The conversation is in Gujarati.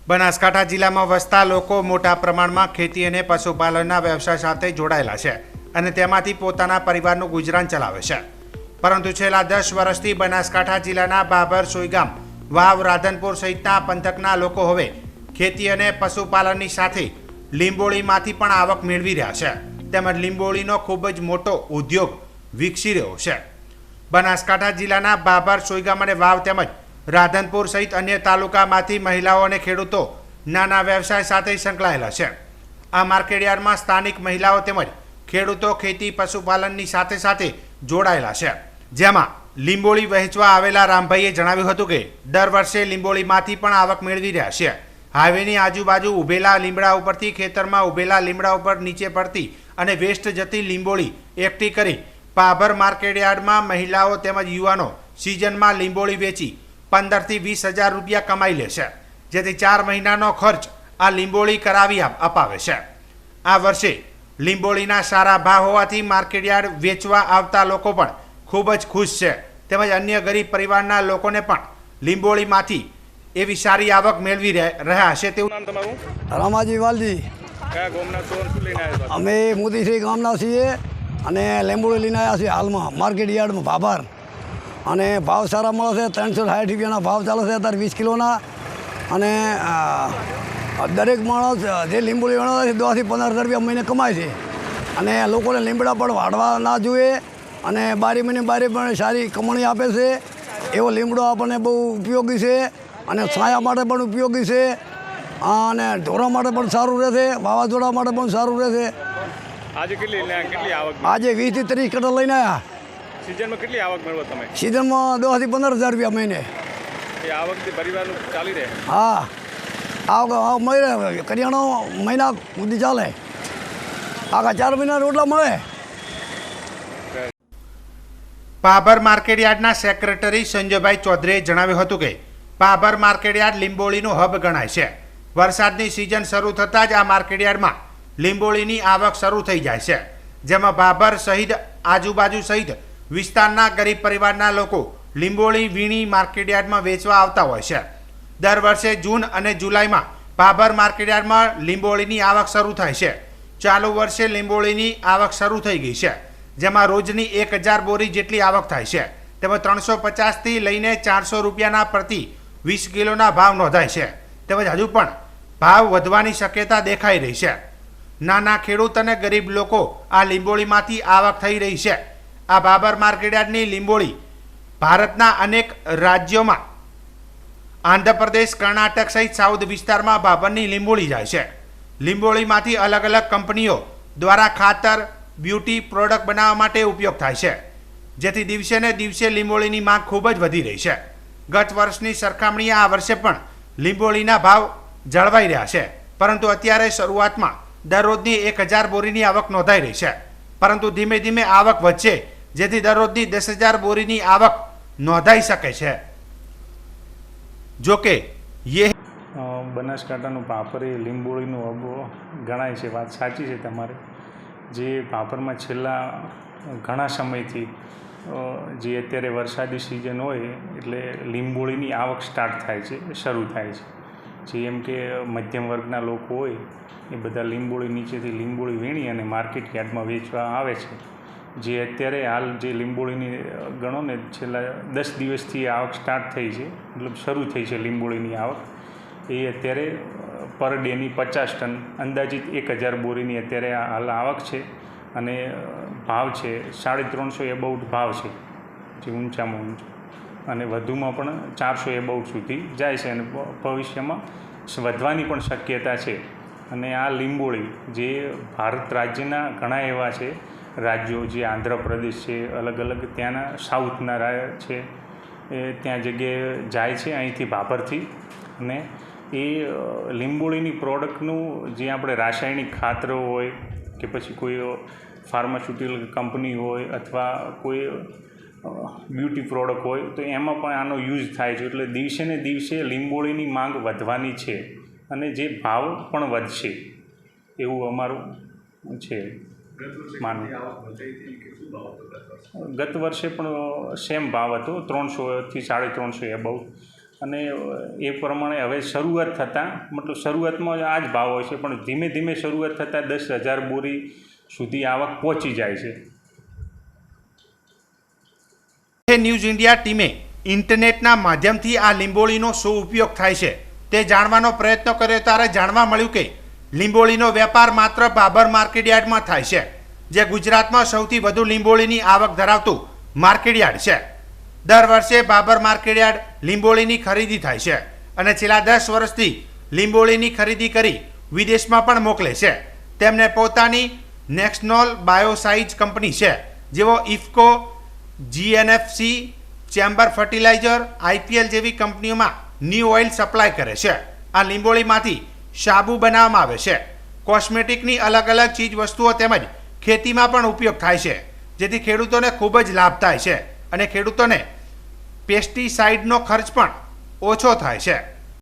બનાસકાંઠા જિલ્લામાં વસતા લોકો મોટા પ્રમાણમાં ખેતી અને પશુપાલનના વ્યવસાય સાથે જોડાયેલા છે અને તેમાંથી પોતાના પરિવારનું ગુજરાન ચલાવે છે. પરંતુ છેલ્લા 10 વર્ષથી બનાસકાંઠા જિલ્લાના બાબર, સોઈગામ, વાવ, રાધનપુર સહિતના પંથકના લોકો હવે ખેતી અને પશુપાલનની સાથે લીંબોળીમાંથી પણ આવક મેળવી રહ્યા છે. તેમજ લીંબોળીનો ખૂબ જ મોટો ઉદ્યોગ વિકસી રહ્યો છે. બનાસકાંઠા જિલ્લાના બાબર, સોઈગામ અને વાવ તેમજ રાધનપુર સહિત અન્ય તાલુકામાંથી મહિલાઓ અને ખેડૂતો નાના વ્યવસાય સાથે સંકળાયેલા છે. આ માર્કેટયાર્ડમાં સ્થાનિક મહિલાઓ તેમજ ખેડૂતો ખેતી પશુપાલનની સાથે સાથે જોડાયેલા છે. જેમાં લીંબોળી વહેંચવા આવેલા રામભાઈએ જણાવ્યું હતું કે દર વર્ષે લીંબોળીમાંથી પણ આવક મેળવી રહ્યા છે. હાઈવેની આજુબાજુ ઉભેલા લીમડા ઉપરથી ખેતરમાં ઉભેલા લીમડા ઉપર નીચે પડતી અને વેસ્ટ જતી લીંબોળી એકઠી કરી બાબર માર્કેટયાર્ડમાં મહિલાઓ તેમજ યુવાનો સિઝનમાં લીંબોળી વેચી 15 થી 20 હજાર રૂપિયા કમાઈ લે છે. જેથી 4 મહિનાનો ખર્ચ આ લીંબોળી કરાવી અપાવે છે. આ વર્ષે લીંબોળીના સારા ભાવ હોવાથી માર્કેટયાર્ડ વેચવા આવતા લોકો પણ ખૂબ જ ખુશ છે. તેમજ અન્ય ગરીબ પરિવારના લોકોને પણ લીંબોળીમાંથી એવી સારી આવક મેળવી રહ્યા છે. તેવું નામ તમારું? રામાજી વાલજી. કયા ગામના છો? શું લઈને આવ્યા? અમે મોતીશ્રી ગામના છીએ અને લીંબોળી લઈને આવ્યા છીએ હાલમાં માર્કેટયાર્ડમાં બાબર. અને ભાવ સારા મળે છે. 360 રૂપિયાના ભાવ ચાલે છે અત્યારે 20 કિલોના. અને દરેક માણસ જે લીંબોળી વણાવે છે 10 થી 15 રૂપિયા મહિને કમાય છે. અને લોકોને લીમડા પણ વાળવા ના જોઈએ અને બારી મહિને બારી પણ સારી કમાણી આપે છે. એવો લીમડો આપણને બહુ ઉપયોગી છે અને છાયા માટે પણ ઉપયોગી છે અને ઢોરા માટે પણ સારું રહેશે, વાવાઝોડા માટે પણ સારું રહેશે. આજે કેટલી આવક? આજે 20 થી 30 કટર લઈને આવ્યા. સિઝનમાં કેટલી આવક મેળવો તમે? સિઝનમાં 10 થી 15 હજાર રૂપિયા મહિને. એ આવકથી પરિવારનું ચાલી રહે? હા, આવક મળી રહે. કરિયાણો મહિના સુધી ચાલે. આખા 4 મહિના રોટલા મળે. બાબર માર્કેટયાર્ડના સેક્રેટરી સંજયભાઈ ચૌધરીએ જણાવ્યું હતું કે બાબર માર્કેટયાર્ડ લીંબોળીનું હબ ગણાય છે. વરસાદની સિઝન શરૂ થતાં જ આ માર્કેટયાર્ડમાં લીંબોળીની આવક શરૂ થઈ જાય છે. જેમાં બાબર સહિત આજુબાજુ સહિત વિસ્તારના ગરીબ પરિવારના લોકો લીંબોળી વીણી માર્કેટયાર્ડમાં વેચવા આવતા હોય છે. દર વર્ષે જૂન અને જુલાઈમાં બાબર માર્કેટયાર્ડમાં લીંબોળીની આવક શરૂ થાય છે. ચાલુ વર્ષે લીંબોળીની આવક શરૂ થઈ ગઈ છે. જેમાં રોજની 1000 બોરી જેટલી આવક થાય છે. તેમજ 350 થી લઈને 400 રૂપિયાના પ્રતિ 20 કિલોના ભાવ નોંધાય છે. તેમજ હજુ પણ ભાવ વધવાની શક્યતા દેખાઈ રહી છે. નાના ખેડૂત અને ગરીબ લોકો આ લીંબોળીમાંથી આવક થઈ રહી છે. આ બાબર માર્કેટયાર્ડની લીંબોળી ભારતના અનેક રાજ્યોમાં આંધ્રપ્રદેશ, કર્ણાટક સહિત સાઉથ વિસ્તારમાં બાબરની લીંબોળી જાય છે. લીંબોળીમાંથી અલગ અલગ કંપનીઓ દ્વારા ખાતર, બ્યુટી પ્રોડક્ટ બનાવવા માટે ઉપયોગ થાય છે. જેથી દિવસે ને દિવસે લીંબોળીની માંગ ખૂબ જ વધી રહી છે. ગત વર્ષની સરખામણીએ આ વર્ષે પણ લીંબોળીના ભાવ જળવાઈ રહ્યા છે. પરંતુ અત્યારે શરૂઆતમાં દરરોજની 1000 બોરીની આવક નોંધાઈ રહી છે. પરંતુ ધીમે ધીમે આવક વધશે, જેથી દરરોજની 10,000 બોરીની આવક નોંધાઈ શકે છે. જોકે બનાસકાંઠાનું બાબર એ લીંબોળીનું હબ ગણાય છે. વાત સાચી છે તમારી. જે બાબરમાં છેલ્લા ઘણા સમયથી જે અત્યારે વરસાદી સિઝન હોય એટલે લીંબોળીની આવક સ્ટાર્ટ થાય છે, શરૂ થાય છે. જે એમ કે મધ્યમ વર્ગના લોકો હોય એ બધા લીંબોળી નીચેથી લીંબોળી વીણી અને માર્કેટયાર્ડમાં વેચવા આવે છે. જે અત્યારે હાલ જે લીંબોળીની ગણો ને છેલ્લા 10 દિવસથી આવક સ્ટાર્ટ થઈ છે, મતલબ શરૂ થઈ છે લીંબોળીની આવક. એ અત્યારે પર ડેની 50 ટન અંદાજિત 1000 બોરીની અત્યારે હાલ આવક છે. અને ભાવ છે 350 એબાઉટ ભાવ છે, જે ઊંચામાં ઊંચો. અને વધુમાં પણ 400 એબાઉટ સુધી જાય છે અને ભવિષ્યમાં વધવાની પણ શક્યતા છે. અને આ લીંબોળી જે ભારત રાજ્યના ઘણા એવા છે રાજ્યો, જે આંધ્રપ્રદેશ છે, અલગ અલગ ત્યાંના સાઉથના છે, એ ત્યાં જગ્યાએ જાય છે અહીંથી બાબરથી. અને એ લીંબોળીની પ્રોડક્ટનું જે આપણે રાસાયણિક ખાતરો હોય કે પછી કોઈ ફાર્માસ્યુટિકલ કંપની હોય અથવા કોઈ બ્યુટી પ્રોડક્ટ હોય તો એમાં પણ આનો યુઝ થાય છે. એટલે દિવસે ને દિવસે લીંબોળીની માંગ વધવાની છે અને જે ભાવ પણ વધશે એવું અમારું છે માનવું. ગત વર્ષે પણ સેમ ભાવ હતો, 300 થી 350 એબાઉટ. અને એ પ્રમાણે હવે શરૂઆત થતાં મતલબ શરૂઆતમાં આ જ ભાવ હોય છે, પણ ધીમે ધીમે શરૂઆત થતાં 10,000 બોરી સુધી આવક પહોંચી જાય છે. ન્યૂઝ ઇન્ડિયા ટીમે ઇન્ટરનેટના માધ્યમથી આ લીંબોળીનો શું ઉપયોગ થાય છે તે જાણવાનો પ્રયત્ન કર્યો ત્યારે જાણવા મળ્યું કે લીંબોળીનો વેપાર માત્ર બાબર માર્કેટયાર્ડમાં થાય છે, જે ગુજરાતમાં સૌથી વધુ લીંબોળીની આવક ધરાવતું માર્કેટયાર્ડ છે. દર વર્ષે બાબર માર્કેટયાર્ડ લીંબોળીની ખરીદી થાય છે અને છેલ્લા 10 વર્ષથી લીંબોળીની ખરીદી કરી વિદેશમાં પણ મોકલે છે. તેમને પોતાની નેશનલ બાયોસાઇઝ કંપની છે, જેઓ IFFCO, GNFC, chamber fertilizer, IPL જેવી કંપનીઓમાં ન્યૂ ઓઇલ સપ્લાય કરે છે. આ લીંબોળીમાંથી સાબુ બનાવવામાં આવે છે. કોસ્મેટિકની અલગ અલગ ચીજ વસ્તુઓ તેમજ ખેતીમાં પણ ઉપયોગ થાય છે, જેથી ખેડૂતોને ખૂબ જ લાભ થાય છે અને ખેડૂતોને પેસ્ટિસાઇડનો ખર્ચ પણ ઓછો થાય છે.